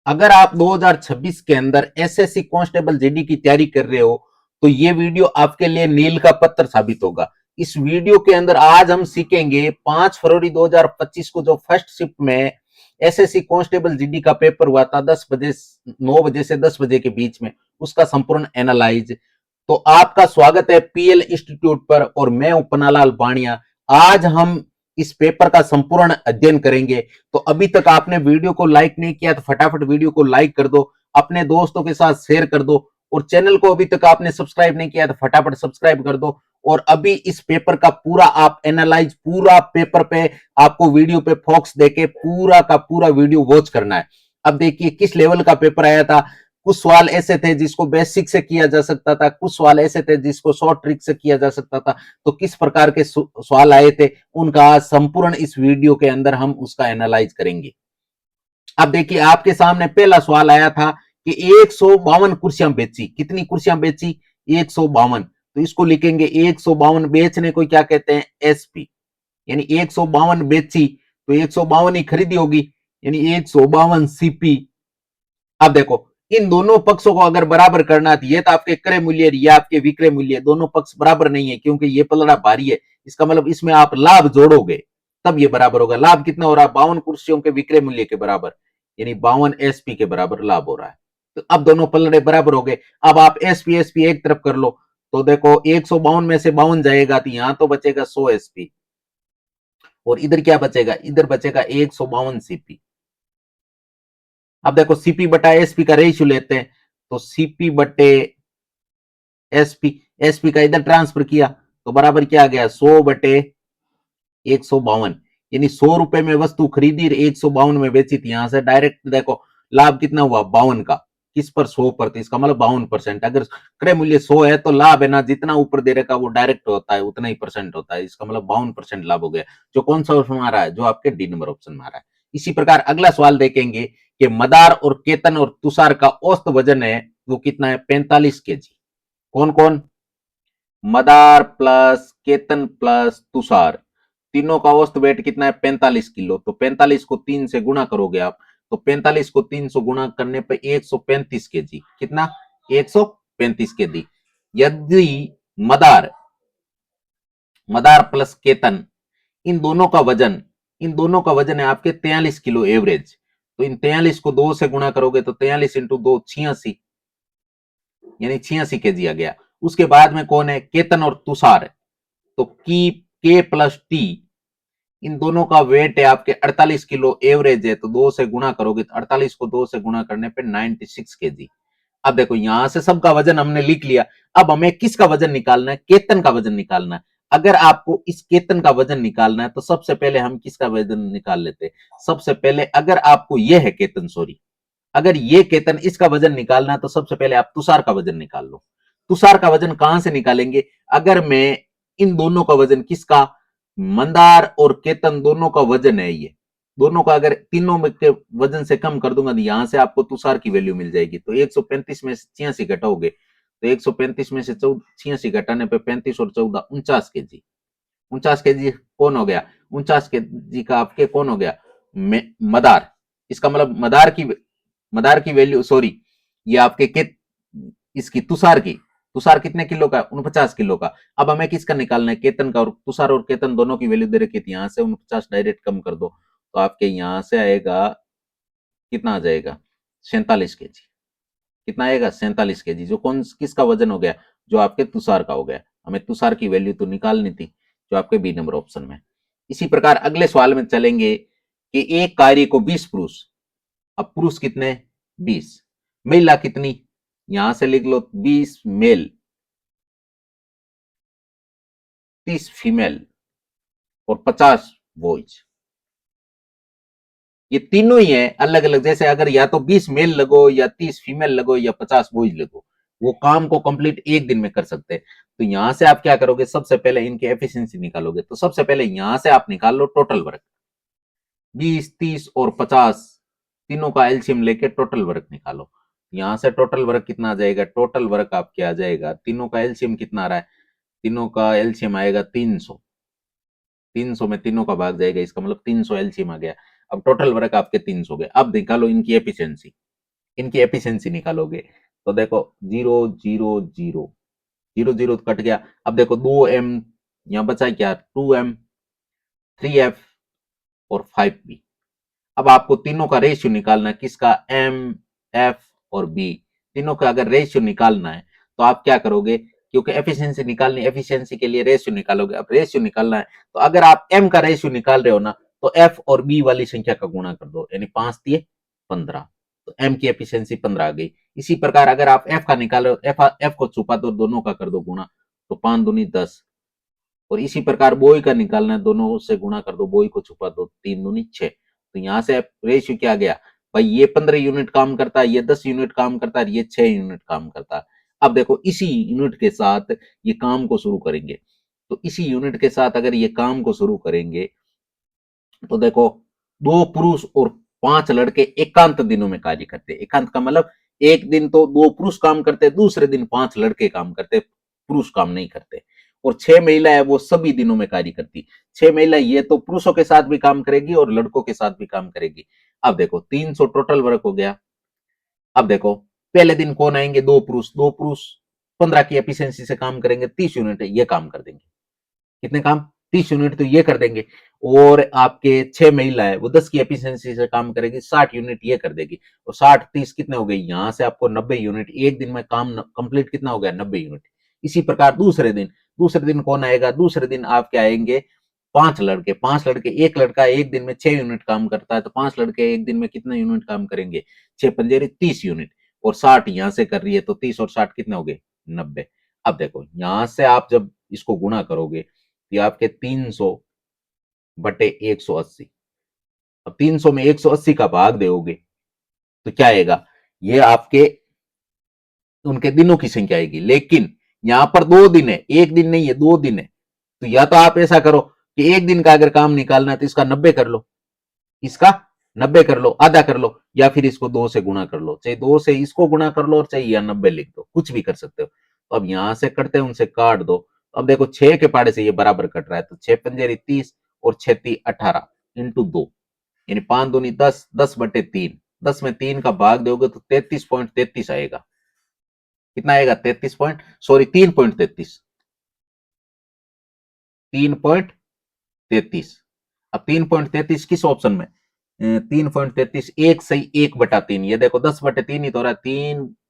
अगर आप 2026 के अंदर एसएससी कांस्टेबल जीडी की तैयारी कर रहे हो तो ये वीडियो आपके लिए नील का पत्थर साबित होगा। इस वीडियो के अंदर आज हम सीखेंगे 5 फरवरी 2025 को जो फर्स्ट शिफ्ट में एसएससी कांस्टेबल जीडी का पेपर हुआ था 10 बजे 9 बजे से 10 बजे के बीच में, उसका संपूर्ण एनालाइज। तो आपका स्वागत है पीएल इंस्टीट्यूट पर और मैं हूं पन्नालाल बाणिया। आज हम इस पेपर का संपूर्ण अध्ययन करेंगे। तो अभी तक आपने वीडियो को लाइक नहीं किया तो फटाफट वीडियो को लाइक कर दो, अपने दोस्तों के साथ शेयर कर दो और चैनल को अभी तक आपने सब्सक्राइब नहीं किया तो फटाफट सब्सक्राइब कर दो। और अभी इस पेपर का पूरा आप एनालाइज, पूरा पेपर पे आपको वीडियो पे फोकस देके पूरा का पूरा वीडियो वॉच करना है। अब देखिए किस लेवल का पेपर आया था। कुछ सवाल ऐसे थे जिसको बेसिक से किया जा सकता था, कुछ सवाल ऐसे थे जिसको शॉर्ट ट्रिक से किया जा सकता था। तो किस प्रकार के सवाल आए थे उनका संपूर्ण इस वीडियो के अंदर हम उसका एनालाइज करेंगे। अब देखिए आपके सामने पहला सवाल आया था कि 152 कुर्सियां बेची। कितनी कुर्सियां बेची? 152। तो इसको लिखेंगे 152 बेचने को क्या कहते हैं? एसपी। यानी 152 बेची तो 152 ही खरीदी होगी, यानी 152 सीपी। अब देखो इन दोनों पक्षों को अगर बराबर करना है, ये तो आपके क्रय मूल्य, ये आपके विक्रय मूल्य, दोनों पक्ष बराबर नहीं है क्योंकि ये पलड़ा भारी है। इसका मतलब इसमें आप लाभ जोड़ोगे तब ये बराबर होगा। लाभ कितना हो रहा है? 52 कुर्सियों के विक्रय मूल्य के बराबर, यानी 52 एसपी के बराबर लाभ हो रहा है। तो अब दोनों पलड़े बराबर हो गए। अब आप एसपी एसपी एक तरफ कर लो तो देखो 152 में से 52 जाएगा तो यहां तो बचेगा 100 एसपी और इधर क्या बचेगा? इधर बचेगा 152 सीपी। अब देखो सीपी बटा एसपी का रेशियो लेते हैं तो सीपी बटे एसपी, एसपी का इधर ट्रांसफर किया तो बराबर क्या आ गया? 100 बटे 152। यानी 100 रुपए में वस्तु खरीदी 152 में बेची थी। यहां से डायरेक्ट देखो लाभ कितना हुआ? 52 का। किस पर? 100%। इसका मतलब 52%। अगर क्रय मूल्य 100 है तो लाभ है ना, जितना ऊपर दे रखा वो डायरेक्ट होता है उतना ही परसेंट होता है। इसका मतलब 52% लाभ हो गया। जो कौन सा ऑप्शन आ रहा है? जो आपके डी नंबर ऑप्शन में आ रहा है। इसी प्रकार अगला सवाल देखेंगे कि मदार और केतन और तुषार का औसत वजन है वो कितना है? 45 केजी। कौन कौन? मदार प्लस केतन प्लस तुषार, तीनों का औसत वेट कितना है? 45 किलो। तो 45 को 3 से गुणा करोगे आप तो 45 को 3 से गुणा करने पर 135 केजी। कितना? 135 केजी। यदि मदार मदार प्लस केतन इन दोनों का वजन, इन दोनों का वजन है आपके 43 किलो एवरेज। तो इन 43 को 2 से गुणा करोगे तो 43 इंटू 2 86, यानी 86 केजी आ गया। उसके बाद में कौन है? केतन और तुषार। तो की के प्लस टी, इन दोनों का वेट है आपके 48 किलो एवरेज है। तो 2 से गुणा करोगे तो 48 को 2 से गुणा करने पे 96 केजी। अब देखो यहां से सबका वजन हमने लिख लिया। अब हमें किसका वजन निकालना है? केतन का वजन निकालना है। अगर आपको इस केतन का वजन निकालना है तो सबसे पहले हम किसका वजन निकाल लेते हैं? सबसे पहले अगर आपको यह है केतन, सॉरी, अगर ये केतन, इसका वजन निकालना है तो सबसे पहले आप तुषार का वजन निकाल लो। तुषार का वजन कहां से निकालेंगे? अगर मैं इन दोनों का वजन, किसका? मंदार और केतन दोनों का वजन है ये, दोनों का अगर तीनों के वजन से कम कर दूंगा तो यहां से आपको तुषार की वैल्यू मिल जाएगी। तो 135 में से 86 घटाओगे तो 135 में से 86 घटाने पे 35 और 14 49 केजी। 49 केजी कौन हो गया? 49 केजी का आपके कौन हो गया? मदार। इसका मतलब मदार की वैल्यू, सॉरी, ये आपके इसकी तुषार की, तुषार कितने किलो का? 49 किलो का। अब हमें किसका निकालना है? केतन का। और तुषार और केतन दोनों की वैल्यू दे रखी थी, यहां से 49 डायरेक्ट कम कर दो तो आपके यहां से आएगा, कितना आ जाएगा? 47 केजी। कितना आएगा? 47 केजी। जो कौन किसका वजन हो गया? जो आपके तुषार का हो गया। हमें तुषार की वैल्यू तो निकालनी थी जो आपके बी नंबर ऑप्शन में। इसी प्रकार अगले सवाल में चलेंगे कि एक कार्य को 20 पुरुष, अब पुरुष कितने? 20, महिला कितनी? यहां से लिख लो 20 मेल, 30 फीमेल और 50 बॉयज। ये तीनों ही है अलग अलग। जैसे अगर या तो 20 मेल लगो या 30 फीमेल लगो या 50 बॉयज लगो, वो काम को कंप्लीट एक दिन में कर सकते हैं। तो यहां से आप क्या करोगे? सबसे पहले इनकी एफिशिएंसी निकालोगे। तो सबसे पहले यहां से आप निकाल लो टोटल वर्क। 20, 30 और 50 तीनों का एलसीएम लेके टोटल वर्क निकालो। यहां से टोटल वर्क कितना आ जाएगा? टोटल वर्क आपके आ जाएगा, तीनों का एलसीएम कितना आ रहा है? तीनों का एलसीएम आएगा 300। 300 में तीनों का भाग जाएगा, इसका मतलब 300 एलसीएम आ गया। अब टोटल वर्क आपके 300 गए। अब निकालो इनकी एफिशिएंसी। इनकी एफिशिएंसी निकालोगे तो देखो 0 0 0 0 0 कट गया। अब देखो 2m, यहां बचा क्या, 2m, 3f और 5b। अब आपको तीनों का रेशियो निकालना है, किसका, एम, एफ और बी, तीनों का अगर रेशियो निकालना है तो आप क्या करोगे, क्योंकि एफिशिएंसी निकालनी, एफिशिएंसी के लिए रेशियो निकालोगे। अब रेशियो निकालना है तो अगर आप एम का रेशियो निकाल रहे हो ना, तो एफ और बी वाली संख्या का गुणा कर दो, यानी 5 दिए 15, तो एम की एफिशिएंसी 15 आ गई। इसी प्रकार अगर आप एफ का निकालो, एफ को छुपा दो, दोनों का कर दो गुणा, तो 5 दूनी 10। और इसी प्रकार बोई का निकालना है, दोनों से गुणा कर दो, बोई को छुपा दो, 3 दूनी 6। तो यहां से रेशियो क्या गया भाई, ये 15 यूनिट काम करता है, ये 10 यूनिट काम करता है, ये 6 यूनिट काम करता है। अब देखो इसी यूनिट के साथ ये काम को शुरू करेंगे, तो इसी यूनिट के साथ अगर ये काम को शुरू करेंगे तो देखो 2 पुरुष और 5 लड़के एकांत दिनों में कार्य करते हैं। एकांत का मतलब एक दिन तो 2 पुरुष काम करते, दूसरे दिन 5 लड़के काम करते, पुरुष काम नहीं करते। और 6 महिला है वो सभी दिनों में कार्य करती। 6 महिला ये तो पुरुषों के साथ भी काम करेगी और लड़कों के साथ भी काम करेगी। अब देखो 300 टोटल वर्क हो गया। अब देखो पहले दिन कौन आएंगे, 2 पुरुष, 2 पुरुष 15 की एफिशिएंसी से काम करेंगे, 30 यूनिट ये काम कर देंगे। कितने काम, 30 यूनिट तो ये कर देंगे। और आपके 6 महिला है वो 10 की एफिशिएंसी से काम करेगी, 60 यूनिट ये कर देगी। और 60 30 कितने हो गए, यहां से आपको 90 यूनिट, एक दिन में काम कंप्लीट कितना हो गया, 90 यूनिट। इसी प्रकार दूसरे दिन कौन आएगा, दूसरे दिन आपके आएंगे 5 लड़के। 5 लड़के, एक लड़का एक दिन में 6 यूनिट काम करता है, तो 5 लड़के एक दिन में कितने यूनिट काम करेंगे, 6 पंजेरी 30 यूनिट। और 60 यहां से कर रही है, तो 30 और 60 कितने हो गए, 90। अब देखो यहां से आप जब इसको गुणा करोगे, ये आपके 300/180। अब 300 में 180 का भाग दोगे तो क्या आएगा, ये आपके उनके दिनों की संख्या आएगी। लेकिन यहां पर 2 दिन है, एक दिन नहीं है, 2 दिन है। तो या तो आप ऐसा करो कि एक दिन का अगर काम निकालना है तो इसका 90 कर लो, इसका 90 कर लो, आधा कर लो, या फिर इसको 2 से गुणा कर लो, चाहे 2 से इसको गुणा कर लो और चाहे या 90 लिख दो, कुछ भी कर सकते हो। तो अब यहां से करते हैं, उनसे काट दो। तो अब देखो 6 के पाड़े से ये बराबर कट रहा है, तो 6 पंजेरी 30 और 6 × 3 = 18 इंटू 2, यानी 5 दूनी 10, 10/3, 10 में 3 का भाग दोगे तो 33.33 आएगा। कितना आएगा, 33 पॉइंट, सॉरी 3.33, 3.33। अब 3.33 किस ऑप्शन में, 3.33, 1 सही 1/3, ये देखो 10/3 ही तो रहा है,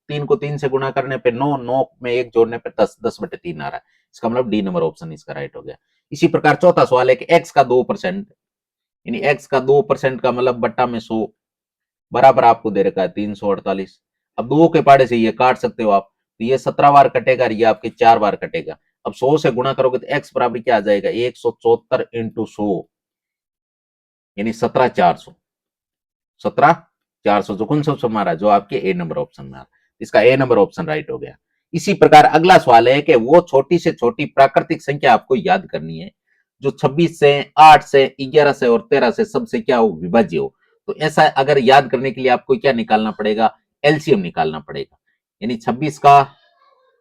3 को 3 से गुणा करने पे 9, 9 में 1 जोड़ने पे 10, 10/3 आ रहा है। इसका मतलब डी नंबर ऑप्शन इसका राइट हो गया। इसी प्रकार चौथा सवाल है कि एक्स का 2%, यानी एक्स का 2% का मतलब बट्टा में 100 बराबर आपको दे रखा है 348। अब 2 के पाड़े से ये काट सकते हो आप, तो ये 17 बार कटेगा और ये आपके 4 बार कटेगा। अब 100 से गुणा करोगे तो एक्स बराबर क्या आ जाएगा, 174 इंटू 100, यानी 17,400, 17,400 जो कौन सा ऑप्शन मारा, जो आपके ए नंबर ऑप्शन में आ रहा, इसका ए नंबर ऑप्शन राइट हो गया। इसी प्रकार अगला सवाल है कि वो छोटी से छोटी प्राकृतिक संख्या आपको याद करनी है जो 26 से, 8 से, 11 से और 13 से सबसे क्या हो, विभाज्य हो। तो ऐसा अगर याद करने के लिए आपको क्या निकालना पड़ेगा, एलसीएम निकालना पड़ेगा। यानी 26 का,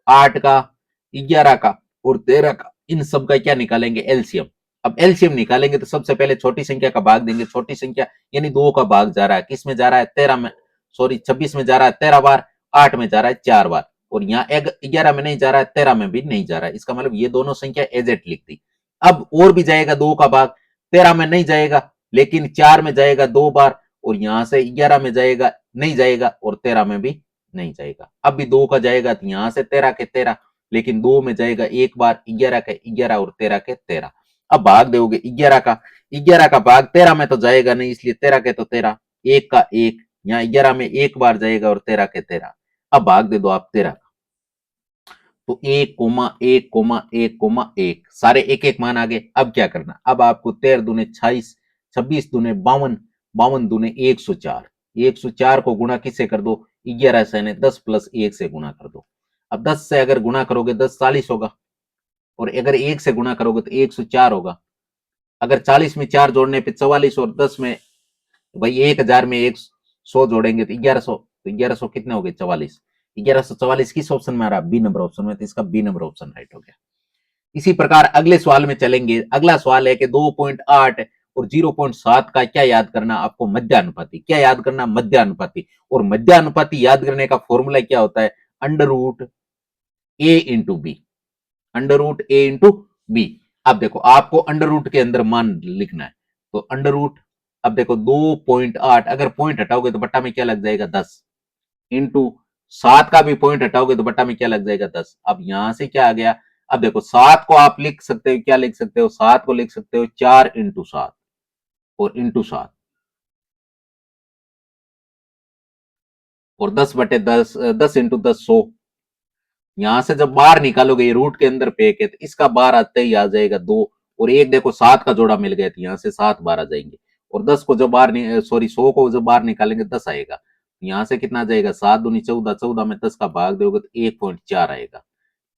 8 का, 11 का और 13 का, इन सब का क्या निकालेंगे, एलसीएम। अब एलसीएम निकालेंगे तो सबसे पहले छोटी संख्या का भाग देंगे, छोटी संख्या यानी 2 का भाग जा रहा है, किस में जा रहा है, 13 में, सॉरी 26 में जा रहा है 13 बार, 8 में जा रहा है 4 बार, और यहाँ 11 में नहीं जा रहा है, 13 में भी नहीं जा रहा है। इसका मतलब ये दोनों संख्या एजेट लिख दी। अब और भी जाएगा 2 का भाग, 13 में नहीं जाएगा लेकिन 4 में जाएगा 2 बार, और यहां से 11 में जाएगा, नहीं जाएगा, और 13 में भी नहीं जाएगा। अब भी 2 का जाएगा तो यहां से 13 के 13, लेकिन 2 में जाएगा एक बार, 11 के 11 और 13 के 13। अब भाग दोगे 11 का भाग 13 में तो जाएगा नहीं, इसलिए 13 के तो 13, एक का एक, यहाँ 11 में एक बार जाएगा और 13 के 13। अब भाग दे दो आप 13 का, तो 1,1,1,1 सारे एक एक मान आ गए। अब क्या करना, अब आपको 13 दूने 26, 26 दूने 52, 52 दूने 104, 104 को गुणा किससे कर दो, 11 से, 10 + 1 से गुणा कर दो। अब 10 से अगर गुणा करोगे 10 40 होगा, और अगर 1 से गुणा करोगे तो 104 होगा। अगर 40 में 4 जोड़ने पे 44, और 10 में भाई 1000 में 100 जोड़ेंगे तो 1100, तो 1100 कितने हो गए, 44। 1144 किस ऑप्शन में आ रहा है, बी नंबर ऑप्शन में, तो इसका बी नंबर ऑप्शन राइट हो गया। इसी प्रकार अगले सवाल में चलेंगे। अगला सवाल है कि 2.8 और 0.7 का क्या याद करना आपको, मध्यानुपाती। क्या याद करना, मध्यानुपाती। और मध्यानुपाती याद करने का फॉर्मूला क्या होता है, अंडर रूट ए इंटू बी, अंडर रूट ए इंटू बी। अब देखो आपको अंडर रूट के अंदर मान लिखना है, तो अंडर रूट, अब देखो 2.8, अगर पॉइंट हटाओगे तो बट्टा में क्या लग जाएगा 10, इंटू 7 का भी पॉइंट हटाओगे तो बट्टा में क्या लग जाएगा 10। अब यहां से क्या आ गया, अब देखो 7 को आप लिख सकते हो, क्या लिख सकते हो, 7 को लिख सकते हो 4 इंटू 7 और इंटू 7, और 10/10, 10 इंटू 10 100। यहां से जब बाहर निकालोगे, ये रूट के अंदर पे है तो इसका बार आते ही आ जाएगा 2, और एक देखो 7 का जोड़ा मिल गया तो यहां से 7 बार आ जाएंगे, और 10 को जब बाहर, सॉरी 100 को जब बाहर निकालेंगे 10 आएगा, यहां से कितना आ जाएगा, 7 दूनी 14, 14 में 10 का भाग दोगे तो 1.4 आएगा।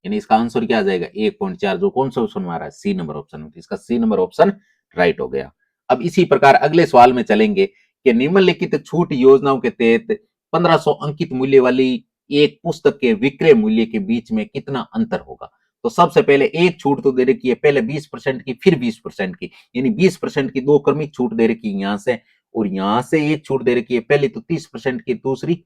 यानी इसका आंसर क्या आ जाएगा, 1.4, जो कौन सा ऑप्शन हमारा है, सी नंबर ऑप्शन में। इसका सी नंबर ऑप्शन राइट हो गया। अब इसी प्रकार अगले सवाल में चलेंगे कि निम्नलिखित छूट योजनाओं के तहत 1500 अंकित मूल्य वाली एक पुस्तक के विक्रय मूल्य के बीच में कितना अंतर होगा। तो सबसे पहले एक छूट तो दे रखी है, पहले 20% की, फिर 20% की, यानी 20% की दो क्रमिक छूट दे रखी है यहां से, और यहां से एक छूट दे रखी है, पहली तो 30% की, दूसरी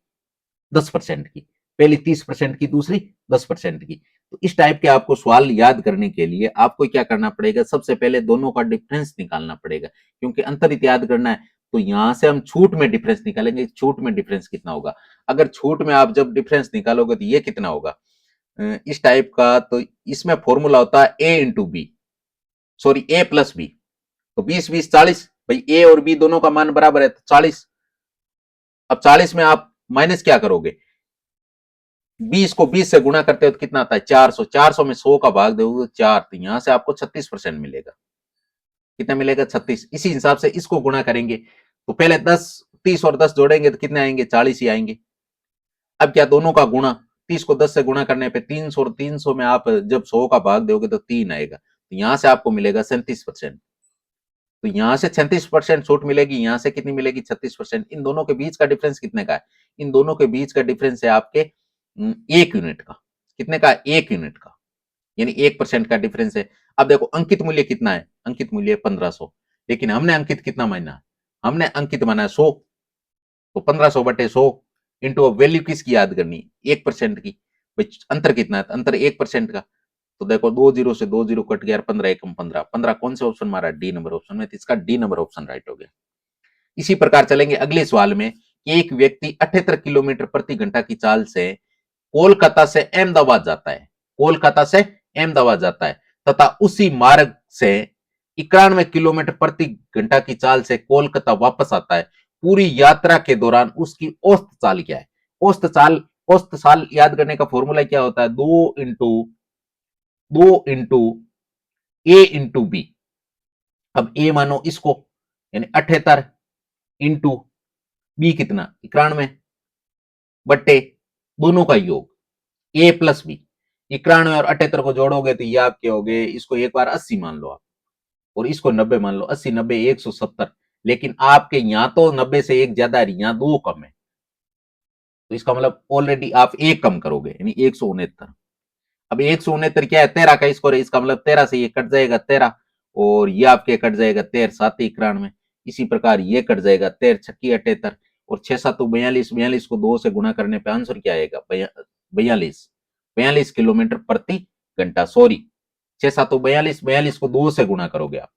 10% की, पहली 30% की, दूसरी 10% की। तो इस टाइप के आपको सवाल याद करने के लिए आपको क्या करना पड़ेगा, सबसे पहले दोनों का डिफरेंस निकालना पड़ेगा, क्योंकि अंतरित याद करना है। तो यहां से हम छूट में डिफरेंस निकालेंगे, छूट में डिफरेंस कितना होगा। अगर छूट में आप जब डिफरेंस निकालोगे तो ये कितना होगा, इस टाइप का, तो इसमें फॉर्मूला होता है ए इंटू बी, सॉरी ए प्लस बी। तो 20 20 40, भाई ए और बी दोनों का मान बराबर है तो 40। अब 40 में आप माइनस क्या करोगे, 20 को 20 से गुणा करते हो तो कितना आता है 400, 400 में 100 का भाग दोगे तो 4, तो यहां से आपको 36% मिलेगा। कितना मिलेगा, 36। इसी हिसाब से इसको गुणा करेंगे, तो पहले 10, 30 और 10 जोड़ेंगे तो कितने आएंगे, 40 ही आएंगे। अब क्या, दोनों का गुणा, 30 को 10 से गुणा करने पे 300, और 300 में आप जब 100 का भाग दोगे तो 3 आएगा, तो यहां से आपको मिलेगा 37%। तो यहां से 36% छूट मिलेगी, यहां से कितनी मिलेगी, 36%। इन दोनों के बीच का डिफरेंस कितने का है, इन दोनों के बीच का डिफरेंस है आपके 1 यूनिट का। कितने का, 1 यूनिट का, यानी 1% का डिफरेंस है। अब देखो अंकित मूल्य कितना है, अंकित मूल्य 1500, लेकिन हमने अंकित कितना माना, हमने अंकित माना है 100, तो 1500/100 इंटू वैल्यू किसकी याद करनी, 1% की। भाई अंतर कितना है, अंतर 1% का। तो देखो 2 जीरो से 2 जीरो कट गया, 15 एकम 15, 15 कौन से ऑप्शन मारा, डी नंबर ऑप्शन में, तो इसका डी नंबर ऑप्शन राइट हो गया। इसी प्रकार चलेंगे अगले सवाल में, एक व्यक्ति 78 किलोमीटर प्रति घंटा की चाल से कोलकाता से अहमदाबाद जाता है, कोलकाता से अहमदाबाद जाता है, तथा उसी मार्ग से 91 किलोमीटर प्रति घंटा की चाल से कोलकाता वापस आता है। पूरी यात्रा के दौरान उसकी औसत चाल क्या है, औसत चाल, औसत चाल याद करने का फॉर्मूला क्या होता है, 2 इंटू ए इंटू बी। अब ए मानो इसको, यानी 78 इंटू बी कितना, 91 बट्टे दोनों का योग, ए प्लस बी। 91 और 78 को जोड़ोगे तो ये आपके हो गए, इसको एक बार 80 मान लो आप, और इसको 90 मान लो, 80 90 170। लेकिन आपके यहां तो 90 से एक ज्यादा है, यहां दो कम है, तो इसका मतलब ऑलरेडी आप एक कम करोगे, यानी 169। अब 169 क्या है, 13 का स्कोर है, इसका मतलब 13 से ये कट जाएगा 13, और ये आपके कट जाएगा 13 7 91। इसी प्रकार ये कट जाएगा 13 6 78, और 6 7 42, 42 को 2 से गुणा करने पे आंसर क्या आएगा, 42, 42 किलोमीटर प्रति घंटा, सॉरी 6 7 42, 42 को 2 से गुणा करोगे आप,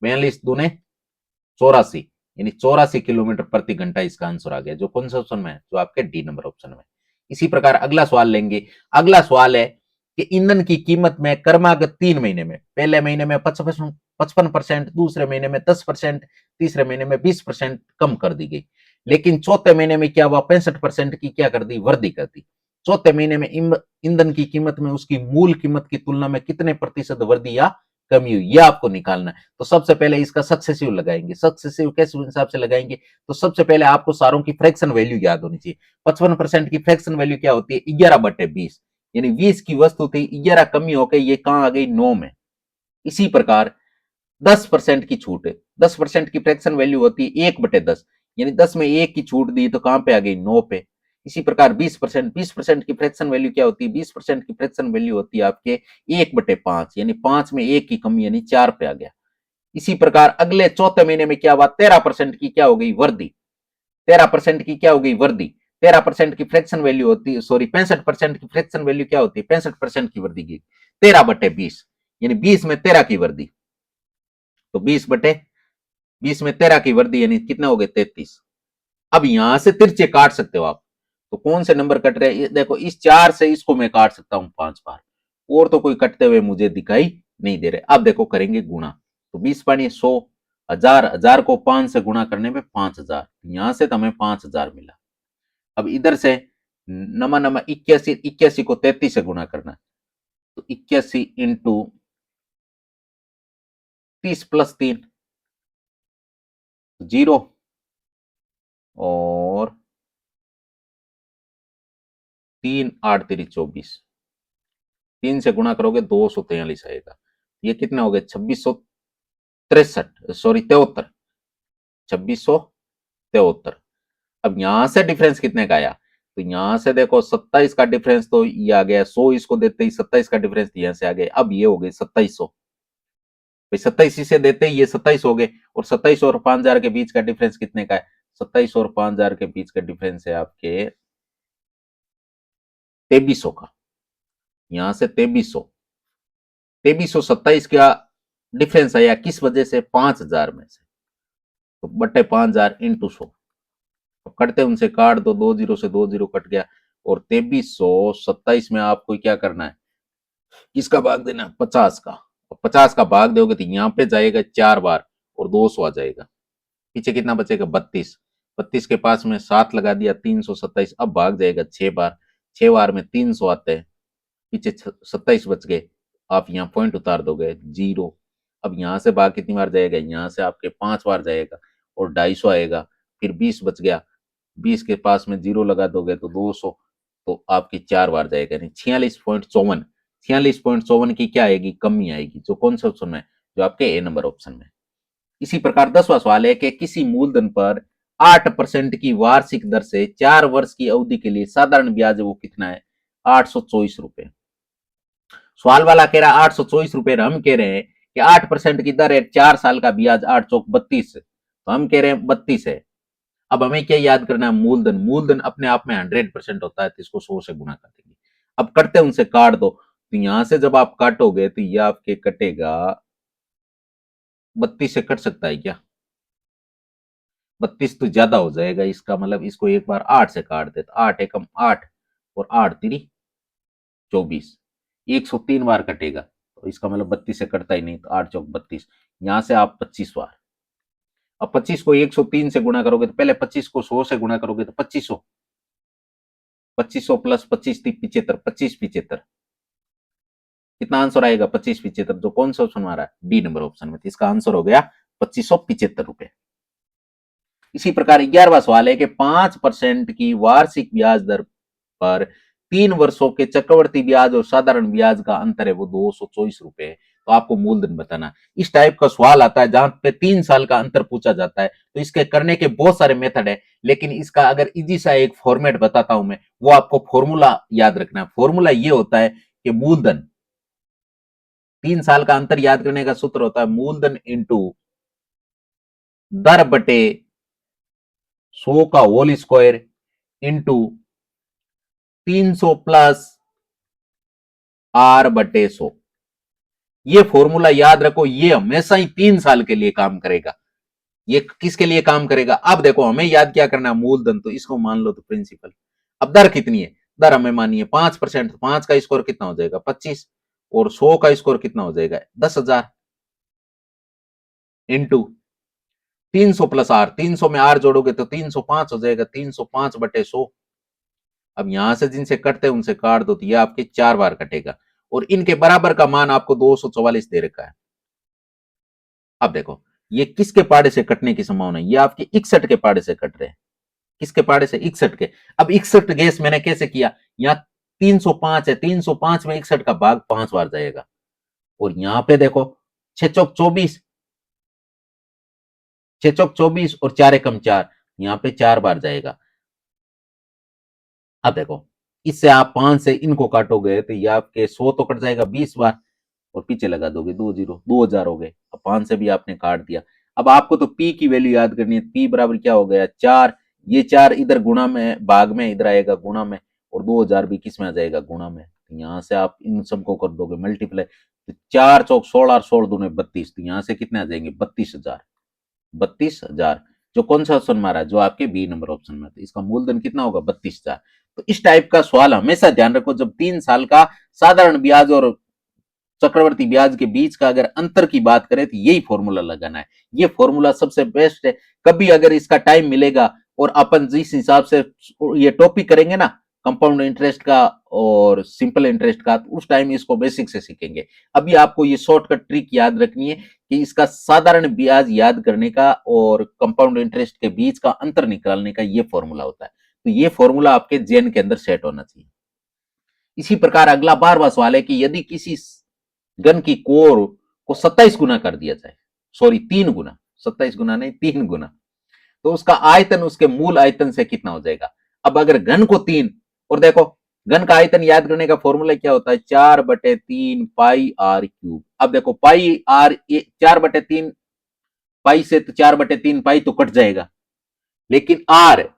42 दूने 84, यानी 84 किलोमीटर प्रति घंटा इसका आंसर आ गया, जो कौन सा ऑप्शन में है, जो आपके डी नंबर ऑप्शन में। इसी प्रकार अगला सवाल लेंगे। अगला सवाल है कि ईंधन की कीमत में क्रमागत 3 महीने में, पहले महीने में 55%, दूसरे महीने में 10%, तीसरे महीने में 20% कम कर दी गई, लेकिन चौथे महीने में क्या हुआ, 65% की क्या कर दी, वृद्धि कर दी। चौथे महीने में ईंधन की कीमत में उसकी मूल कीमत की तुलना में कितने प्रतिशत वृद्धि या कमी हुई, यह आपको निकालना है। तो सबसे पहले इसका सक्सेसिव लगाएंगे, सक्सेसिव किस हिसाब से लगाएंगे, तो सबसे पहले आपको सारों की फ्रैक्शन वैल्यू याद होनी चाहिए। 55% की फ्रैक्शन वैल्यू क्या होती है, 11/20, यानी 20 की वस्तु थी, 11 कमी होकर ये कहां आ गई, 9 में। इसी प्रकार 10% की छूट है, 10% की फ्रैक्शन वैल्यू होती है 1/10, यानी 10 में 1 की छूट दी तो कहां पे आ गई, 9 पे। इसी प्रकार 20%, 20% की फ्रैक्शन वैल्यू क्या होती है, 20% की फ्रैक्शन वैल्यू होती है आपके 1/5, यानी 5 में 1 की कमी, यानी 4 पे आ गया। इसी प्रकार अगले चौथे महीने में क्या हुआ, 13% की क्या हो गई वर्दी, 13% की क्या हो गई वर्दी, 13% की फ्रैक्शन वैल्यू होती है, सॉरी 65% की फ्रैक्शन वैल्यू क्या होती है, 65% की वर्दी की 13/20, यानी 20 में 13 की वर्दी, तो 20/20 में 13 की वर्दी यानी कितने हो गए 33। अब यहां से तिरछे काट सकते हो आप, तो कौन से नंबर कट रहे हैं, देखो इस 4 से इसको मैं काट सकता हूं 5 बार, और तो कोई कटते हुए मुझे दिखाई नहीं दे रहे। अब देखो करेंगे गुणा, तो 20 पानी 100, 1000, 1000 को 5 से गुणा करने में 5000, यहां से तो हमें 5000 मिला। अब इधर से नमा नमा 81, 81 को 33 से गुणा करना, तो 81 इंटू 30+3 0, और 3 8 3 24, 3 से गुणा करोगे 243 आएगा, ये कितने हो गए 2663, सॉरी 73, 2673। अब यहां से डिफरेंस कितने का आया, तो यहां से देखो 27 का डिफरेंस तो ये आ गया, 100 इसको देते ही 27 का डिफरेंस यहां से आ गया, अब ये हो गए 2700, 27 से देते ही ये 27 हो गए, और 27 और 5000 के बीच का डिफरेंस कितने का है, 27 और 5000 के बीच का डिफरेंस है आपके 2300 का, यहां से 2300, 2327 का डिफरेंस आया किस वजह से, 5000 में से, तो बटे 5000 इंटू 100, कटते उनसे काट दो, 2 जीरो से 2 जीरो कट गया, और 2327 में आपको क्या करना है, किसका भाग देना है, 50 का, और 50 का भाग दोगे तो यहाँ पे जाएगा 4 बार, और 200 आ जाएगा, पीछे कितना बचेगा 32, 32 के पास में 7 लगा दिया 327, अब भाग जाएगा 6 बार, 6 बार में 300 आते हैं, पीछे 27 बच गए, आप यहाँ पॉइंट उतार दोगे 0। अब यहाँ से भाग कितनी बार जाएगा, यहाँ से आपके 5 बार जाएगा, और 250 आएगा, फिर 20 बच गया, 20 के पास में 0 लगा दोगे तो 200, तो आपकी 4 बार जाएगा, यानी 46.54, 46.54 की क्या आएगी, कमी आएगी, जो कौन से ऑप्शन में, जो आपके ए नंबर ऑप्शन में। इसी प्रकार 10वां सवाल है कि किसी मूलधन पर 8% की वार्षिक दर से 4 वर्ष की अवधि के लिए साधारण ब्याज वो कितना है, 824 रुपए। सवाल वाला कह रहा है 824 रुपए, हम कह रहे हैं कि 8% की दर है, 4 साल का ब्याज 8 चौक 32, तो हम कह रहे हैं 32 है। अब हमें क्या याद करना है, मूलधन, मूलधन अपने आप में 100% होता है, तो इसको 100 से गुणा कर देंगे। अब करते उनसे काट दो, तो यहां से जब आप काटोगे तो ये आपके कटेगा 32 से कट सकता है क्या, 32 तो ज्यादा हो जाएगा, इसका मतलब इसको एक बार 8 से काट दे, तो 8 एकम 8, और 8 3 24, 103 बार कटेगा, तो इसका मतलब 32 से कटता ही नहीं, तो 8 चौक 32, यहां से आप 25 बार। अब 25 को 103 से गुणा करोगे, तो पहले 25 को 100 से गुणा करोगे तो 2500, 2500 प्लस 25 75, 25 75, कितना आंसर आएगा 25 75, जो कौन सा ऑप्शन हमारा है, डी नंबर ऑप्शन में, तो इसका आंसर हो गया 2575 रुपए। इसी प्रकार 11वां सवाल है कि 5% की वार्षिक ब्याज दर पर 3 वर्षों के चक्रवर्ती ब्याज और साधारण ब्याज का अंतर है वो 224 रुपए है, तो आपको मूलधन बताना। इस टाइप का सवाल आता है जहां पे 3 साल का अंतर पूछा जाता है, तो इसके करने के बहुत सारे मेथड है, लेकिन इसका अगर इजी सा एक फॉर्मेट बताता हूं मैं, वो आपको फॉर्मूला याद रखना है। फॉर्मूला ये होता है कि मूलधन, 3 साल का अंतर याद करने का सूत्र होता है मूलधन इंटू दर बटे 100 का whole square into 300 plus R/100। ये फॉर्मूला याद रखो, ये हमेशा ही 3 साल के लिए काम करेगा। ये किसके लिए काम करेगा, अब देखो हमें याद क्या करना है, मूलधन, तो इसको मान लो तो प्रिंसिपल। अब दर कितनी है, दर हमें मानिए 5%, 5 का स्कोर कितना हो जाएगा 25, और 100 का स्कोर कितना हो जाएगा 10,000, इंटू 300 प्लस आर, 300 में आर जोड़ोगे तो 305 हो जाएगा, 305/100। अब यहां से जिनसे कटते हैं उनसे काट दो, तो ये आपके 4 बार कटेगा, और इनके बराबर का मान आपको 244 दे रखा है। अब देखो ये किसके पाड़े से कटने की संभावना है, ये आपके 61 के पाड़े से कट रहे हैं, किसके पाड़े से 61 के। अब 61 गैस मैंने कैसे किया, यहां 305 है, 305 में 61 का भाग 5 बार जाएगा, और यहां पे देखो 6 चौक 24, 6 चौक 24 और 4 एकम 4, यहां पे 4 बार जाएगा। अब देखो इससे आप 5 से इनको काटोगे तो ये आपके 100 तो कट जाएगा 20 बार, और पीछे लगा दोगे 2 0, 2000 हो गए। अब 5 से भी आपने काट दिया। अब आपको तो पी की वैल्यू याद करनी है। पी बराबर क्या हो गया 4, ये 4 इधर गुणा में भाग में, इधर आएगा गुणा में, और 2000 भी किस में आ जाएगा गुणा में। तो यहां से आप इन सबको कर दोगे मल्टीप्लाई, तो 4 चौक 16 और 16 दूने 32, तो यहां से कितने आ जाएंगे 32,000। 32,000 जो कौन सा ऑप्शन मारा है, जो आपके बी नंबर ऑप्शन में, तो इसका मूलधन कितना होगा 32,000। तो इस टाइप का सवाल हमेशा ध्यान रखो, जब 3 साल का साधारण ब्याज और चक्रवर्ती ब्याज के बीच का अगर अंतर की बात करें तो यही फॉर्मूला लगाना है। ये फॉर्मूला सबसे बेस्ट है। कभी अगर इसका टाइम मिलेगा और अपन जिस हिसाब से ये टॉपिक करेंगे ना, कंपाउंड इंटरेस्ट का और सिंपल इंटरेस्ट का, तो उस टाइम इसको बेसिक से सीखेंगे। अभी आपको ये शॉर्टकट ट्रिक याद रखनी है कि इसका साधारण ब्याज याद करने का और कंपाउंड इंटरेस्ट के बीच का अंतर निकालने का ये फॉर्मूला होता है। तो ये फॉर्मूला आपके जेन के अंदर सेट होना चाहिए। इसी प्रकार अगला 12वां सवाल है कि यदि किसी घन की कोर को 27 गुना कर दिया जाए, सॉरी 3 गुना, 27 गुना नहीं 3 गुना, तो उसका आयतन उसके मूल आयतन से कितना हो जाएगा। अब अगर घन को 3, और देखो घन का आयतन याद करने का फॉर्मूला क्या होता है 4/3 पाई आर क्यूब। अब देखो पाई आर 4/3 पाई से तो 4/3 पाई तो कट जाएगा, लेकिन आर,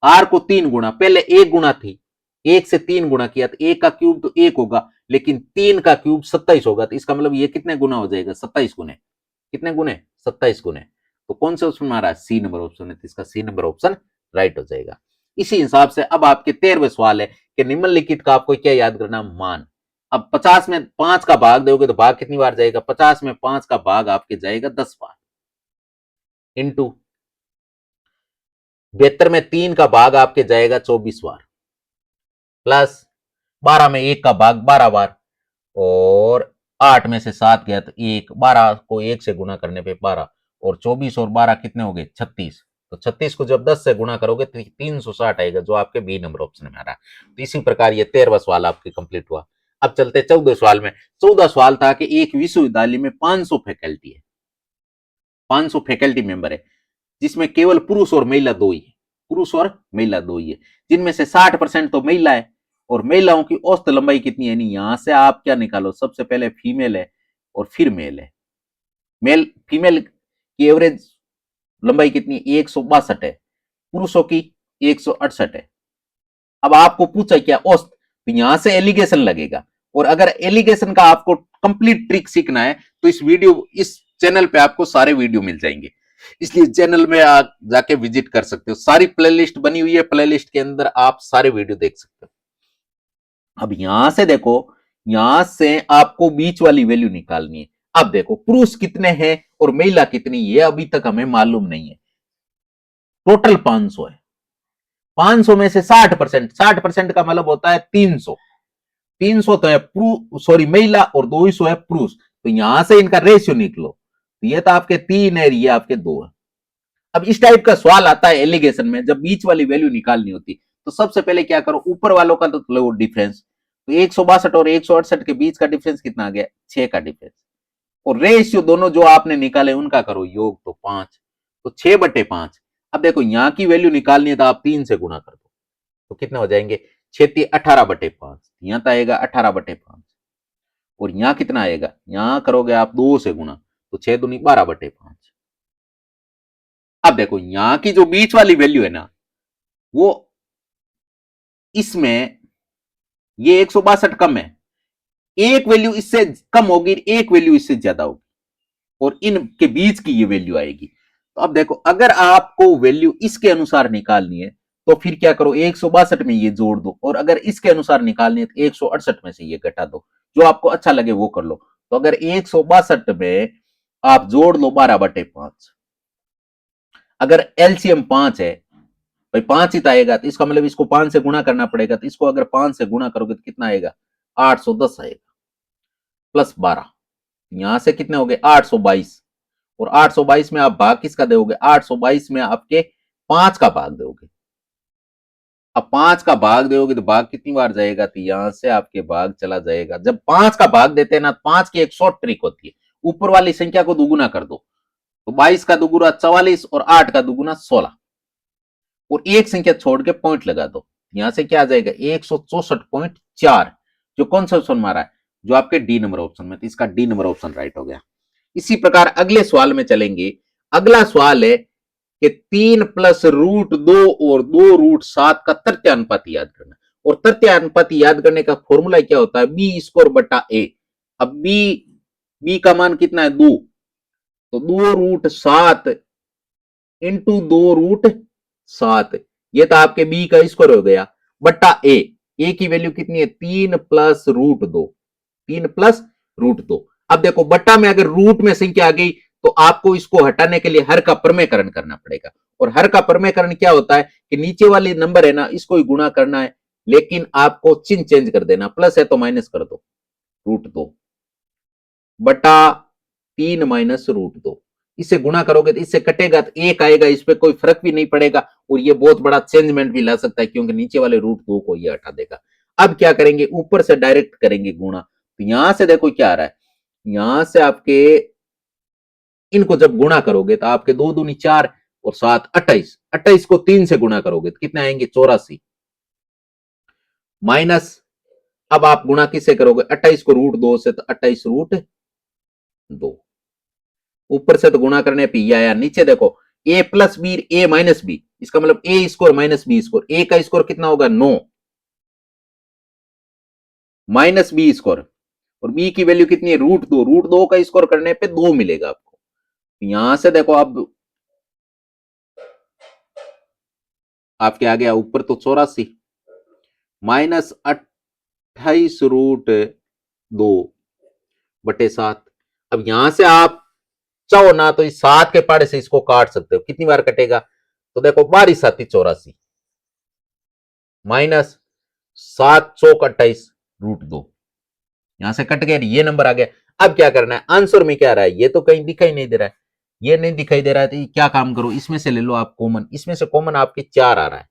आर को 3 गुना, पहले 1 गुना थी, 1 से 3 गुना किया तो 1 का क्यूब तो 1 होगा, लेकिन 3 का क्यूब 27 होगा। तो इसका मतलब ये कितने गुना हो जाएगा 27 गुने, कितने गुने 27 गुने। तो कौन सा ऑप्शन हमारा सी नंबर ऑप्शन है, तो इसका सी नंबर ऑप्शन राइट हो जाएगा। इसी हिसाब से अब आपके 13वें सवाल है कि निम्नलिखित का आपको क्या याद करना मान। अब 50 में 5 का भाग दोगे तो भाग कितनी बार जाएगा, 50 में 5 का भाग आपके जाएगा 10 बार, इंटू 72 में 3 का भाग आपके जाएगा 24 बार, प्लस 12 में 1 का भाग 12 बार, और 8 में से 7 गया तो 1, 12 को 1 से गुना करने पे 12, और 24 और 12 कितने हो गए 36। तो 36 को जब 10 से गुणा करोगे तो 360 आएगा, जो आपके बी नंबर ऑप्शन में आ रहा है। तो इसी प्रकार ये 13वां सवाल आपके कंप्लीट हुआ। अब चलते 14 सवाल में। 14 सवाल था कि एक विश्वविद्यालय में 500 फैकल्टी है, 500 फैकल्टी मेंबर है, जिसमें केवल पुरुष और महिला दो ही है, पुरुष और महिला दो ही है, जिनमें से 60% तो महिला है, और महिलाओं की औसत लंबाई कितनी है। नहीं, यहां से आप क्या निकालो, सबसे पहले फीमेल है और फिर मेल है। मेल फीमेल की एवरेज लंबाई कितनी है 162 है, पुरुषों की 168 है। अब आपको पूछा क्या औसत, तो यहां से एलिगेशन लगेगा, और अगर एलिगेशन का आपको कंप्लीट ट्रिक सीखना है तो इस चैनल पे आपको सारे वीडियो मिल जाएंगे, इसलिए चैनल में आप जाके विजिट कर सकते हो। सारी प्लेलिस्ट बनी हुई है, प्लेलिस्ट के अंदर आप सारे वीडियो देख सकते हो। अब यहां से देखो, यहां से आपको बीच वाली वैल्यू निकालनी है। अब देखो पुरुष कितने हैं और महिला कितनी, ये अभी तक हमें मालूम नहीं है। टोटल 500 है, 500 में से 60%, 60% का मतलब होता है 300, 300 तो है सॉरी महिला और 200 है पुरुष, तो यहां से इनका रेशियो निकलो, तो ये तो आपके 3 है, ये आपके 2 है। अब इस टाइप का सवाल आता है एलिगेशन में, जब बीच वाली वैल्यू निकालनी होती, तो सबसे पहले क्या करो, ऊपर वालों का तो लो डिफरेंस, तो 162 और 168 के बीच का डिफरेंस कितना आ गया 6 का डिफरेंस, और रेशियो दोनों जो आपने निकाले उनका करो योग, तो 5, तो 6/5। अब देखो यहां की वैल्यू निकालनी है तो आप 3 से गुणा कर दो, तो कितने हो जाएंगे 6 18/5, यहां तो आएगा 18/5, और यहां कितना आएगा, यहां करोगे आप 2 से गुणा, तो 6 दूनी 12/5। अब देखो यहां की जो बीच वाली वैल्यू है ना, वो इसमें ये 162 कम है, एक वैल्यू इससे कम होगी, एक वैल्यू इससे ज्यादा होगी, और इनके बीच की ये वैल्यू आएगी। तो अब देखो अगर आपको वैल्यू इसके अनुसार निकालनी है तो फिर क्या करो, 162 में ये जोड़ दो, और अगर इसके अनुसार निकालनी है तो 168 में से ये घटा दो, जो आपको अच्छा लगे वो कर लो। तो अगर 162 में आप जोड़ लो 12/5, अगर एलसीएम 5 है, भाई 5 ही तो आएगा, तो इसका मतलब इसको 5 से गुणा करना पड़ेगा, तो इसको अगर 5 से गुणा करोगे तो कितना आएगा 810 आएगा, प्लस 12, यहां से कितने हो गए 822, और 822 में आप भाग किसका दोगे, 822 में आपके 5 का भाग दोगे। अब 5 का भाग दोगे तो भाग कितनी बार जाएगा, तो यहां से आपके भाग चला जाएगा। जब 5 का भाग देते हैं ना, 5 की एक शॉर्ट ट्रिक होती है, ऊपर वाली संख्या को दुगुना कर दो, तो 22 का दुगुना 44 और 8 का दुगुना 16, और एक संख्या छोड़ के पॉइंट लगा दो, यहां से क्या आ जाएगा 164.4, जो कौन सा ऑप्शन मारा है, जो आपके डी नंबर ऑप्शन में, तो इसका डी नंबर ऑप्शन राइट हो गया। इसी प्रकार अगले सवाल में चलेंगे। अगला सवाल है कि 3 प्लस रूट 2 और 2 रूट 7 का तृतीय अनुपात याद करना। और तृतीय अनुपात याद करने का फॉर्मूला क्या होता है, बी स्क्वायर बटा ए। अब बी का मान कितना है 2, तो 2 रूट 7 इंटू 2 रूट 7, ये तो आपके बी का स्क्वायर हो गया, बटा ए की वैल्यू कितनी है 3 प्लस रूट 2, 3 प्लस रूट 2। अब देखो बट्टा में अगर रूट में संख्या आ गई तो आपको इसको हटाने के लिए हर का प्रमेयकरण करना पड़ेगा। और हर का प्रमेयकरण क्या होता है कि नीचे वाले नंबर है ना, इसको ही गुणा करना है, लेकिन आपको चिन्ह चेंज कर देना, प्लस है तो माइनस कर दो, रूट 2 बटा 3 माइनस रूट 2। इससे गुणा करोगे तो इससे कटेगा तो 1 आएगा, इस पर कोई फर्क भी नहीं पड़ेगा और ये बहुत बड़ा चेंजमेंट भी ला सकता है क्योंकि नीचे वाले रूट 2 को ये हटा देगा। अब क्या करेंगे, ऊपर से डायरेक्ट करेंगे गुणा। तो यहां से देखो क्या आ रहा है, यहां से आपके इनको जब गुणा करोगे तो आपके 2 दूनी 4 और 7 28, 28 को 3 से गुणा करोगे तो कितने आएंगे 84 माइनस। अब आप गुणा किससे करोगे, 28 को रूट 2 से, तो 28 रूट 2। ऊपर से तो गुणा करने पे आया, नीचे देखो ए प्लस बी ए माइनस बी, इसका मतलब ए स्कोर माइनस बी स्कोर, ए का स्कोर कितना होगा 9 माइनस बी स्कोर, और बी की वैल्यू कितनी है रूट 2, रूट 2 का स्कोर करने पे 2 मिलेगा आपको। यहां से देखो अब आपके आ गया ऊपर तो 84 माइनस 28 रूट 2 बटे 7। अब यहां से आप चाहो ना तो इस 7 के पहाड़े से इसको काट सकते हो, कितनी बार कटेगा, तो देखो 12 7 84 माइनस 7 चौक 28 रूट 2, यहां से कट गया, ये नंबर आ गया। अब क्या करना है, आंसर में क्या आ रहा है, ये तो कहीं दिखाई नहीं दे रहा है, ये नहीं दिखाई दे रहा है, तो क्या काम करो, इसमें से ले लो आप कॉमन, इसमें से कॉमन आपके 4 आ रहा है,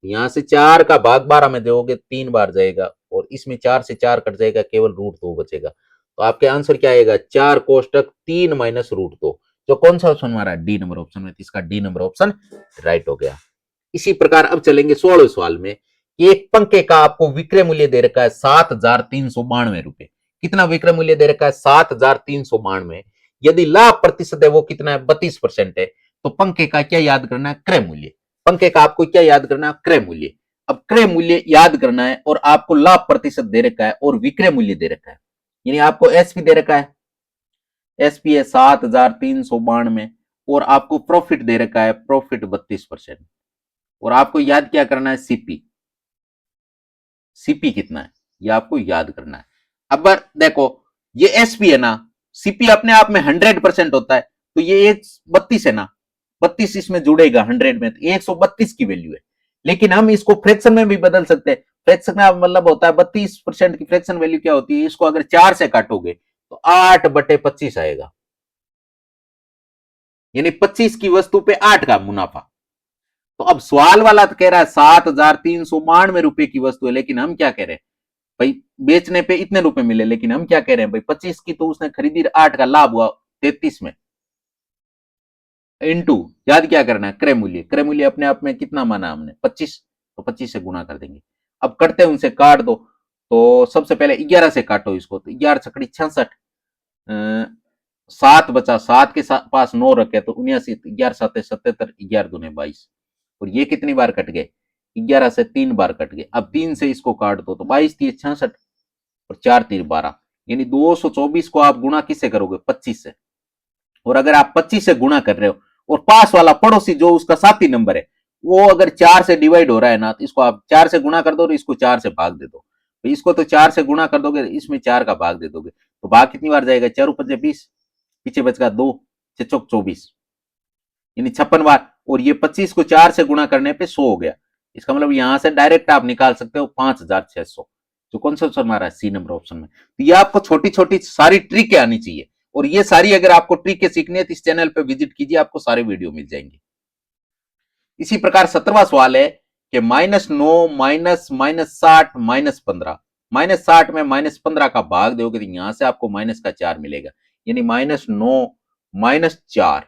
यहां से 4 का भाग 12 में दोगे 3 बार जाएगा और इसमें 4 से 4 कट जाएगा, केवल रूट 2 बचेगा। तो आपके आंसर क्या आएगा 4 कोष्टक 3 माइनस रूट 2, जो कौन सा ऑप्शन हमारा डी नंबर ऑप्शन में, इसका डी नंबर ऑप्शन राइट हो गया। इसी प्रकार अब चलेंगे 16वें सवाल में। एक पंखे का आपको विक्रय मूल्य दे रखा है 7,392 रुपए। कितना विक्रय मूल्य दे रखा है 7,392। यदि लाभ प्रतिशत है वो कितना है 32% है, तो पंखे का क्या याद करना है क्रय मूल्य। पंखे का आपको क्या याद करना है क्रय मूल्य। अब क्रय मूल्य याद करना है और आपको लाभ प्रतिशत दे रखा है और विक्रय मूल्य दे रखा है, यानी आपको एसपी दे रखा है, एसपी है 7,392 और आपको प्रॉफिट दे रखा है प्रॉफिट 32%। और आपको याद क्या करना है सीपी, सीपी कितना है ये आपको याद करना है। अब देखो ये एसपी है ना, सीपी अपने आप में 100% होता है, तो ये 132 है ना, 32 इसमें जुड़ेगा 100 में, तो 132 की वैल्यू है। लेकिन हम इसको फ्रैक्शन में भी बदल सकते हैं, फ्रैक्शन का मतलब होता है 32% की फ्रैक्शन वैल्यू क्या होती है, इसको अगर 4 से काटोगे तो 8/25 आएगा, यानी 25 की वस्तु पे 8 का मुनाफा। तो अब सवाल वाला तो कह रहा है 7,392 रुपए की वस्तु है, लेकिन हम क्या कह रहे हैं भाई बेचने पे इतने रुपए मिले, लेकिन हम क्या कह रहे हैं भाई 25 की तो उसने खरीदी, 8 का लाभ हुआ 33 में, इनटू याद क्या करना है क्रय मूल्य। क्रय मूल्य अपने आप में कितना माना हमने 25, तो 25 से गुणा कर देंगे। अब करते हैं उनसे काट दो, तो सबसे पहले 11 से काटो इसको, तो 11 छकड़ी 66, 7 बचा, 7 के पास 9 रखे तो 79, 11 7 77, 11 दूने 22, और ये कितनी बार कट गए 11 से 3 बार कट गए। अब 3 से इसको काट दो तो 22 3 66 और 4 3 12, यानी 224 को आप गुणा किससे करोगे 25 से। और अगर आप 25 से गुणा कर रहे हो और पास वाला पड़ोसी जो उसका साथी नंबर है वो अगर 4 से डिवाइड हो रहा है ना, तो इसको आप 4 से गुणा कर दो और इसको 4 से भाग दे दो, तो इसको तो 4 से गुणा कर दोगे, इसमें 4 का भाग दे दोगे, तो भाग कितनी बार जाएगा 4 × 20, पीछे बचगा 2 6 चौक 24, यानी 56 बार। और ये 25 को 4 से गुणा करने पे 100 हो गया, इसका मतलब यहां से डायरेक्ट आप निकाल सकते हो 5,600, जो कौन सा ऑप्शन हमारा है सी नंबर ऑप्शन में। तो ये आपको छोटी छोटी सारी ट्रिक आनी चाहिए, और ये सारी अगर आपको ट्रिक सीखनी है तो इस चैनल पे विजिट कीजिए, आपको सारे वीडियो मिल जाएंगे। इसी प्रकार 17वां सवाल है कि -9 -60 -15, -60 में -15 का भाग दोगे तो यहां से आपको माइनस का 4 मिलेगा, यानी -9 -4,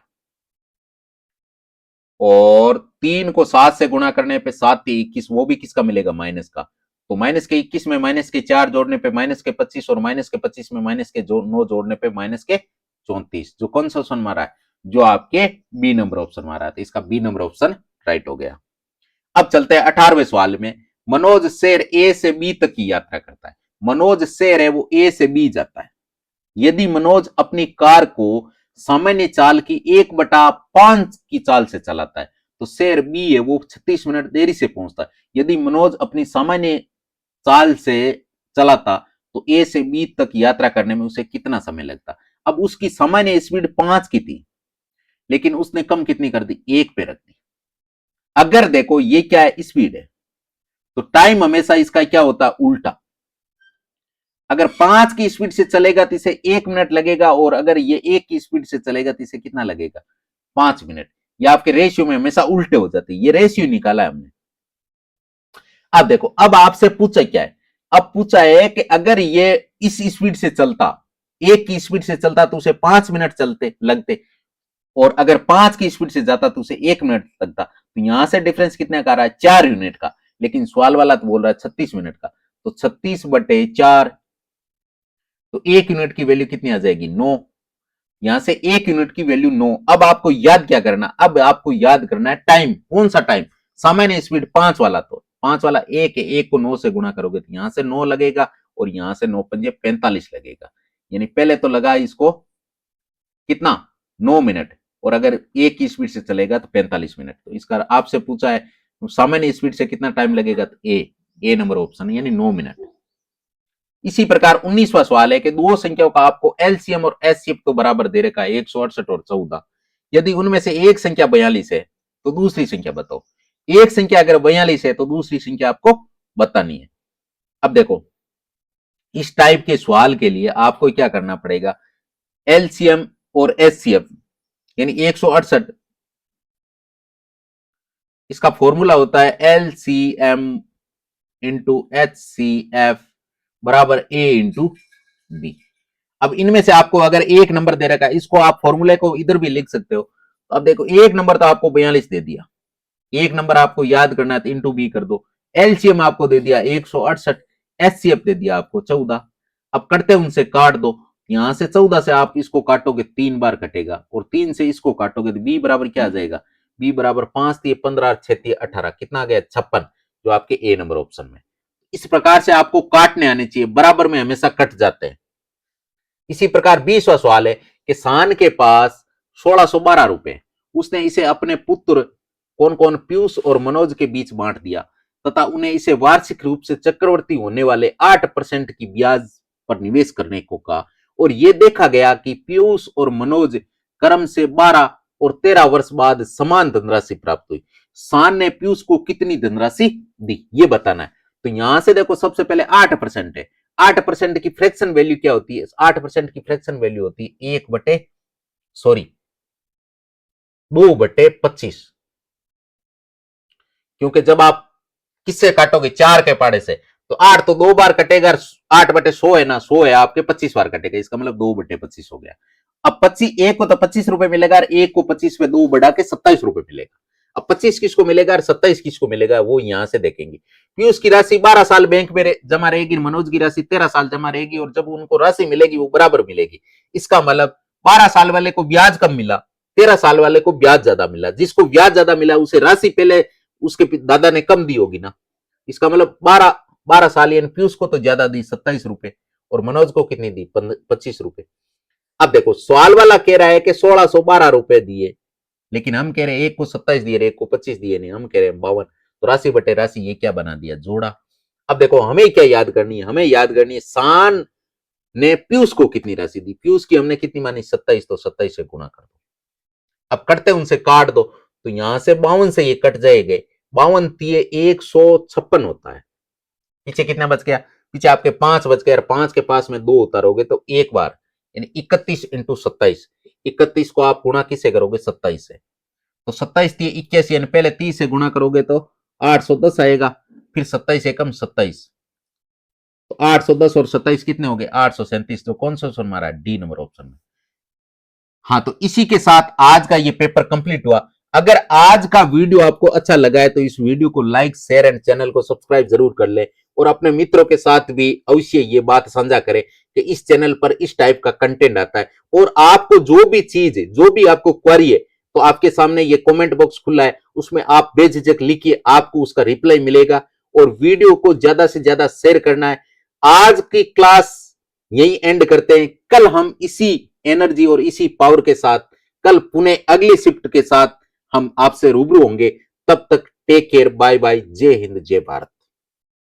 और 3 को 7 से गुणा करने पे 7 3 21, वो भी किसका मिलेगा माइनस का, तो माइनस के 21 में माइनस के 4 जोड़ने पे माइनस के 25 और माइनस के 25 में माइनस के 9 जोड़ने पे माइनस के 34। जो कौन सा ऑप्शन मारा है? जो आपके बी नंबर ऑप्शन मारा है। तो इसका बी नंबर ऑप्शन राइट हो गया। अब चलते हैं 18वें सवाल में। मनोज शेर ए से बी तक की यात्रा करता है। मनोज शेर है वो ए से बी जाता है। यदि मनोज अपनी कार को सामान्य चाल की 1/5 की चाल से चलाता है तो शेर बी है वो 36 मिनट देरी से पहुंचता है। यदि मनोज अपनी सामान्य चाल से चलाता तो ए से बी तक यात्रा करने में उसे कितना समय लगता? अब उसकी सामान्य स्पीड 5 की थी, लेकिन उसने कम कितनी कर दी? 1 पे रख दी। अगर देखो ये क्या है? स्पीड है, तो टाइम हमेशा इसका क्या होता है? उल्टा। अगर 5 की स्पीड से चलेगा तो इसे 1 मिनट लगेगा, और अगर ये 1 की स्पीड से चलेगा तो इसे कितना लगेगा? 5 मिनट। ये आपके रेशियो में हमेशा उल्टे हो जाते हैं। ये रेशियो निकाला है हमने। अब देखो, अब आपसे पूछा क्या है? अब पूछा है कि अगर ये इस स्पीड से चलता, 1 की स्पीड से चलता तो उसे 5 मिनट चलते लगते, और अगर 5 की स्पीड से जाता तो उसे 1 मिनट लगता। तो यहां से डिफरेंस कितने का आ रहा है? 4 यूनिट का। लेकिन सवाल वाला तो बोल रहा है 36 मिनट का। तो 36/4, तो 1 यूनिट की वैल्यू कितनी आ जाएगी? 9। यहां से 1 यूनिट की वैल्यू 9। अब आपको याद क्या करना? अब आपको याद करना है टाइम। कौन सा टाइम? सामान्य स्पीड 5 वाला। तो 5 वाला 1 है, 1 को 9 से गुणा करोगे तो यहां से 9 लगेगा, और यहां से 9 पंजे 45 लगेगा। यानी पहले तो लगा इसको कितना? 9 मिनट, और अगर 1 की स्पीड से चलेगा तो 45 मिनट। तो इसका आपसे पूछा है सामान्य स्पीड से कितना टाइम लगेगा? तो ए नंबर ऑप्शन, यानी 9 मिनट। इसी प्रकार 19वां सवाल है कि दो संख्याओं का आपको एलसीएम और एचसीएफ तो बराबर दे रखा है, 168 और 14। यदि उनमें से एक संख्या 42 है तो दूसरी संख्या बताओ। एक संख्या अगर 42 है तो दूसरी संख्या आपको बतानी है। अब देखो, इस टाइप के सवाल के लिए आपको क्या करना पड़ेगा? एलसीएम और एचसीएफ यानी 168, इसका फॉर्मूला होता है एलसीएम इंटू एचसीएफ बराबर ए इंटू बी। अब इनमें से आपको अगर एक नंबर दे रखा है, इसको आप फॉर्मूले को इधर भी लिख सकते हो। तो अब देखो, एक नंबर तो आपको 42 दे दिया, एक नंबर आपको याद करना है तो इंटू बी कर दो। एलसीएम आपको दे दिया 168, एचसीएफ दे दिया आपको 14। अब करते उनसे काट दो। यहां से 14 से आप इसको काटोगे 3 बार कटेगा, और 3 से इसको काटोगे तो बी बराबर क्या आ जाएगा? बी बराबर 5 दिए 15, 6 दिए 18, कितना आ गया? 56, जो आपके ए नंबर ऑप्शन में। इस प्रकार से आपको काटने आने चाहिए, बराबर में हमेशा कट जाते हैं। इसी प्रकार 20वां सवाल है कि शान के पास 1612 रुपए, उसने इसे अपने पुत्र कौन कौन पीयूष और मनोज के बीच बांट दिया, तथा उन्हें इसे वार्षिक रूप से चक्रवर्ती होने वाले 8% की ब्याज पर निवेश करने को कहा। और यह देखा गया कि पीयूष और मनोज क्रम से 12 और 13 वर्ष बाद समान धनराशि प्राप्त हुई। शान ने पीयूष को कितनी धनराशि दी, यह बताना है। तो यहां से देखो, सबसे पहले 8% है। 8% की फ्रैक्शन वैल्यू क्या होती है? 8% की फ्रैक्शन वैल्यू होती है 2/25। क्योंकि जब आप किससे काटोगे? 4 के पाड़े से, तो 8 तो 2 बार कटेगा। 8/100 है ना, 100 है आपके 25 बार कटेगा, इसका मतलब 2/25 हो गया। अब 25, एक को तो 25 रुपए मिलेगा, और एक को 25 में 2 बढ़ा के 27 रुपए मिलेगा। अब 25 किसको मिलेगा और 27 किसको मिलेगा, वो यहां से देखेंगे। पीयूष की राशि 12 साल बैंक में जमा रहेगी, मनोज की राशि 13 साल जमा रहेगी, और जब उनको राशि मिलेगी वो बराबर मिलेगी। इसका मतलब 12 साल वाले को ब्याज कम मिला, 13 साल वाले को ब्याज ज्यादा मिला। जिसको ब्याज ज्यादा मिला उसे राशि पहले उसके दादा ने कम दी होगी ना। इसका मतलब 12 साल, यानी पीयूष को तो ज्यादा दी 27 रुपए, और मनोज को कितनी दी? 25 रुपए। अब देखो, सवाल वाला कह रहा है कि 1612 रुपए दिए, लेकिन हम कह रहे हैं एक को 27 दिए, एक को 25 दिए, नहीं, हम कह रहे हैं 52। तो राशि बटे राशि, ये क्या बना दिया? जोड़ा। अब देखो, हमें क्या याद करनी है? हमें याद करनी है शान ने पीयूष को कितनी राशि दी। पीयूष की हमने कितनी मानी? 27, तो 27 से गुणा कर दो। अब करते उनसे काट दो, तो यहां से 52 से ये कट जाएंगे। 52 दिए 156 होता है। पीछे कितना बच गया? पीछे आपके 5 बच गए, और 5 के पास में 2 उतारोगे तो एक बार, यानी 31 इंटू 27। 31 को आप गुणा किससे करोगे? 27 से। तो 27 दिए 81, यानी पहले 30 से गुणा करोगे तो 810 आएगा, फिर 27 एकम 27, तो 810 और 27 कितने हो गए? 837। तो कौन सा ऑप्शन हमारा? डी नंबर ऑप्शन में। हाँ, तो इसी के साथ आज का ये पेपर कंप्लीट हुआ। अगर आज का वीडियो आपको अच्छा लगा है तो इस वीडियो को लाइक, शेयर एंड चैनल को सब्सक्राइब जरूर कर ले और अपने मित्रों के साथ भी अवश्य ये बात साझा करें कि इस चैनल पर इस टाइप का कंटेंट आता है। और आपको जो भी चीज है, जो भी आपको क्वेरी है, तो आपके सामने ये कमेंट बॉक्स खुला है, उसमें आप बेझिझक लिखिए, आपको उसका रिप्लाई मिलेगा। और वीडियो को ज्यादा से ज्यादा शेयर करना है। आज की क्लास यही एंड करते हैं। कल हम इसी एनर्जी और इसी पावर के साथ कल पुनः अगली शिफ्ट के साथ हम आपसे रूबरू होंगे। तब तक टेक केयर, बाय बाय, जय हिंद, जय भारत।